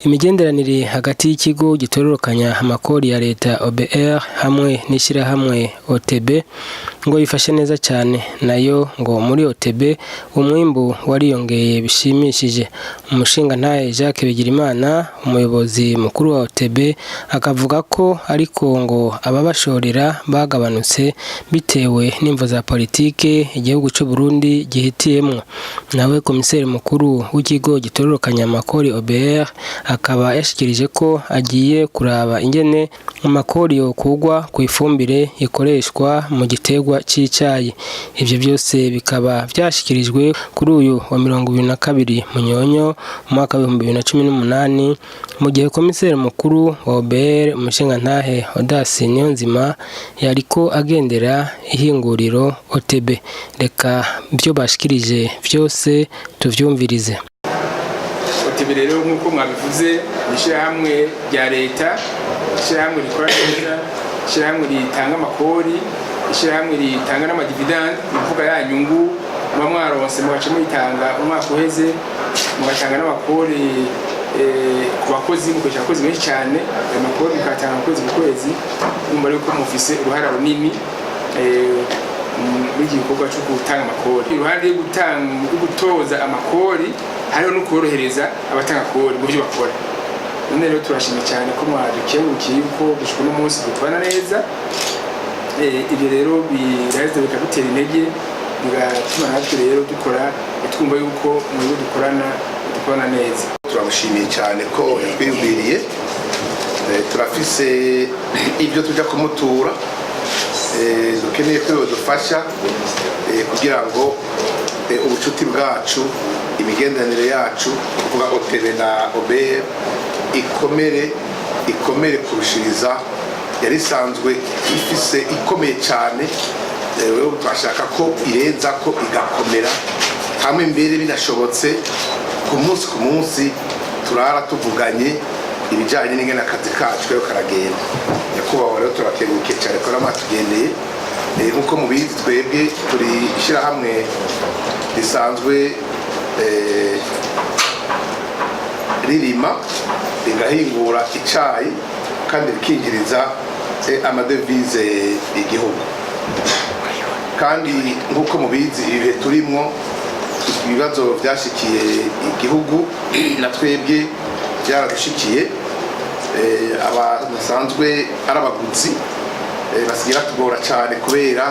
Imigenderanire hagati y'ikigo gitororokanya amakori ya leta OBR hamwe n'ishirahamwe OTB ngo yifashe neza cyane, nayo ngo muri OTB umwimbu wariyongeye bishimishije. Umushingantahe Jacques Bigirimana, umuyobozi mukuru wa OTB, akavuga ko ariko ngo ababashorera bagabanutse bitewe n'imvo za politike igihugu cy'u Burundi gihitiyemwo. Nawe komiseri mukuru w'ikigo gitororokanya amakori OBR akaba yashikirije ko agiye kuraba ingene amakori yo kugwa ku ifumbire ikoreshwa mu gitegwa c'icayi. Ivyo byose bikaba byashikirijwe kuri uyu wa 22 Munyonyo umwaka wa 2018 mu gihe komiseri mukuru wa OBR umushingantahe Odas Niyonzima yariko agendera ihinguriro OTB. Reka byo bashikirije byose tuvyumvirize. OTB rero nk'uko mwabivuze ishirahamwe rya leta, ishirahamwe rikora neza, ishirahamwe ritanga amakori, ishirahamwe ritanga n'amadividende, bivuga ya nyungu muba mwaronse mugace muyitanga umwaka uheze, mugatanga n'amakori ku bakozi, mukoresha abakozi benshi cyane, ayo makori mukatanga abakozi ku kwezi, numva rero ko mufise uruhara runini muri iki gikorwa cyo gutanga amakori. Iruhande yo gutoza amakori hariho no korohereza abatanga kori mu byo bakora. None rero turashimye cyane ko mwadukebukiye yuko gushika no munsi dutwana neza. Ibyo rero biraheze bikadutera intege, bigatuma natwe rero dukora twumva yuko mu bigo dukorana neza. Turamushimiye cyane ko yabwiriye, turafise ibyo tujya kumutura, dukeneye ko dufasha kugira ngo ubucuti bwacu, imigenderanire yacu kuvuga OTB na OBR ikomere kurushiriza. Yari isanzwe ifise ikomeye cyane, rero twashaka ko irenza ko igakomera hamwe, mbere binashobotse ku munsi turara tuvuganye ibijyanye n'ingene akazi kacu yo karagenda. Nyakubahwa rero turakeguke cyane ko namatugendeye, nkuko mubizi twebwe turi ishirahamwe risanzwe ririma rigahingura icayi kandi rikinjiriza amadevize igihugu. Kandi nkuko mubizi ibihe turimwo ibibazo byashikiye igihugu na twebwe byaradushikiye, abasanzwe ari abaguzi basigira tugora cyane kubera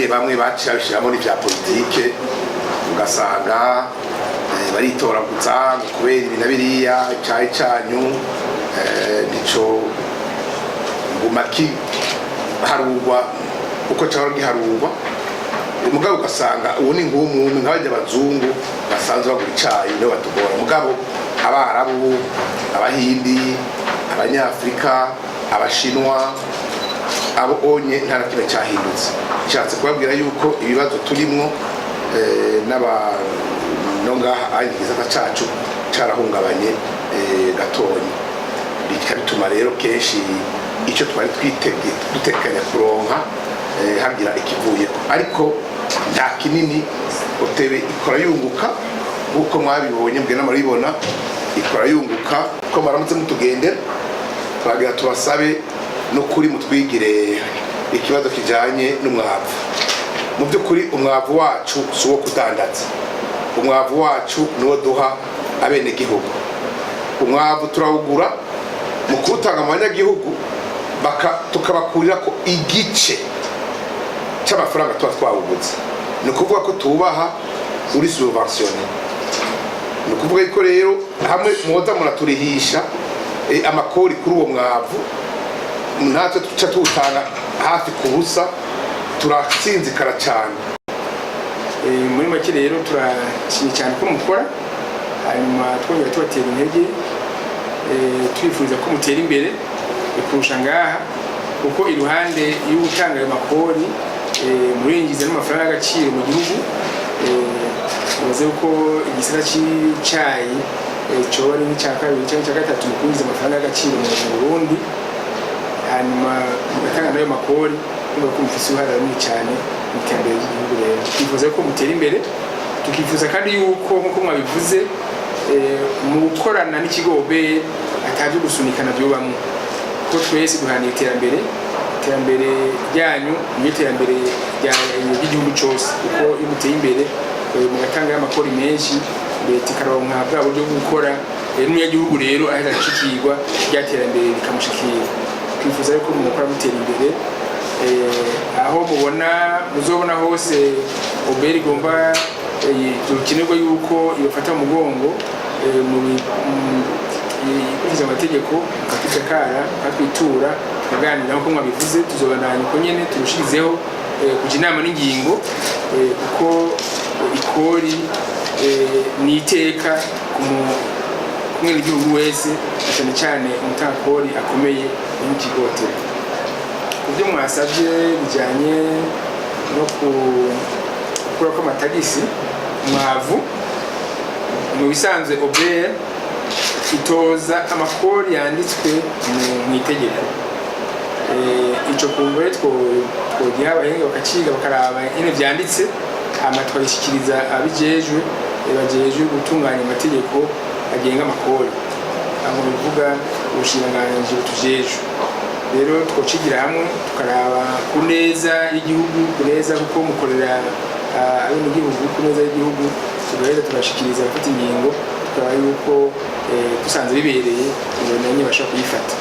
bamwe baciye bishiramo n'ibya politike, ugasanga baritoraguza kubera ibi na biriya icayi canyu nico ngumaki harugwa uko cyaro giharugwa. Mugabo ugasanga uwo ni nk'umuntu nk'abajya abazungu basanzwe bagura icayi nibo batugora. Mugabo abarabu, abahindi, abanyafrika, abashinwa, abo onye nta na kimwe cyahindutse. Nshatse kubabwira yuko ibibazo turimwo n'abanongaha igisata cacu carahungabanye gatonya, bikabituma rero kenshi icyo twari dutekanya kuronka hagira ikivuyeko. Ariko nta kinini OTB ikora yunguka, nk'uko mwabibonye mbwe n'amaribona ikora yunguka. Ko maramutse mutugendera twagira tubasabe no kuri mutwigire ikibazo kijanye n'umwavu. Mu by'ukuri umwavu wacu si uwo kudandaza, umwavu wacu niwo duha abene gihugu. Umwavu turawugura mu kuwutanga mu banyagihugu, tukabakurira ko igice cy'amafaranga tuba twawuguze. Ni ukuvuga ko tubaha uri subventionné. Ni ukuvuga ko rero hamwe muza muraturihisha amakori kuri uwo mwavu, natwe tuca tuwutanga hafi ku busa, turasinzikara cyane. Muri make rero turashimye cyane ko mukora, hanyuma twongera tubatera intege, twifuza ko mutera imbere kurusha ngaha, kuko iruhande y'ubutanga ayo makori murinjiza n'amafaranga y'agaciro mu gihugu. Bivuze ko igisata cy'icayi cyoba ari nk'icya kabiri cyangwa icya gatatu mu kwinjiza amafaranga y'agaciro mu Burundi, hanyuma mugatanga n'ayo makori, niba ko mufise uruhara runini cyane mu iterambere ry'igihugu. Rero twifuza ko mutera imbere, tukifuza kandi yuko nk'uko mwabivuze mu gukorana n'ikigo OBR atavyo gusunikana byobamwe ko twese duhaniye iterambere ryanyu n'iterambere ry'igihugu cyose uko imuteye imbere mu gatanga y'amakori menshi leta ikaronka bwa buryo bwo gukora n'umunyagihugu rero aheza agashikirwa ryaterambere rikamushikira twifuza yuko mukora mutera imbere aho muzobona hose OBR igomba dukenerwa yuko ibafata mu mugongo ikurikiza amategeko akatukakara akatwitura tukaganira nk'uko mwabivuze tuzobananya uko nyene turushirizeho kuja inama n'ingingo kuko ikori ni iteka kumwe n'igihugu wese cyane cyane umutakori akomeye n'ikigote kubyo mwasabye bijanye no gukura kw'amatagisi mwavu mu bisanzwe OBR itoza amakori yanditswe mu itegeko ico kumva twogiha abahinga bakaciga bakaraba ine vyanditse hama twabishikiriza abijejwe bajejwe gutunganya amategeko agenga amakori aho bivuga ubushikiranganji butujejwe rero twocigira hamwe tukaraba ku neza y'igihugu ku neza kuko mukorera abenegihugu ku neza y'igihugu tugaheza turashikiriza abafata ingingo tukaba yuko dusanze bibereye ngo nanjye basha kuyifata.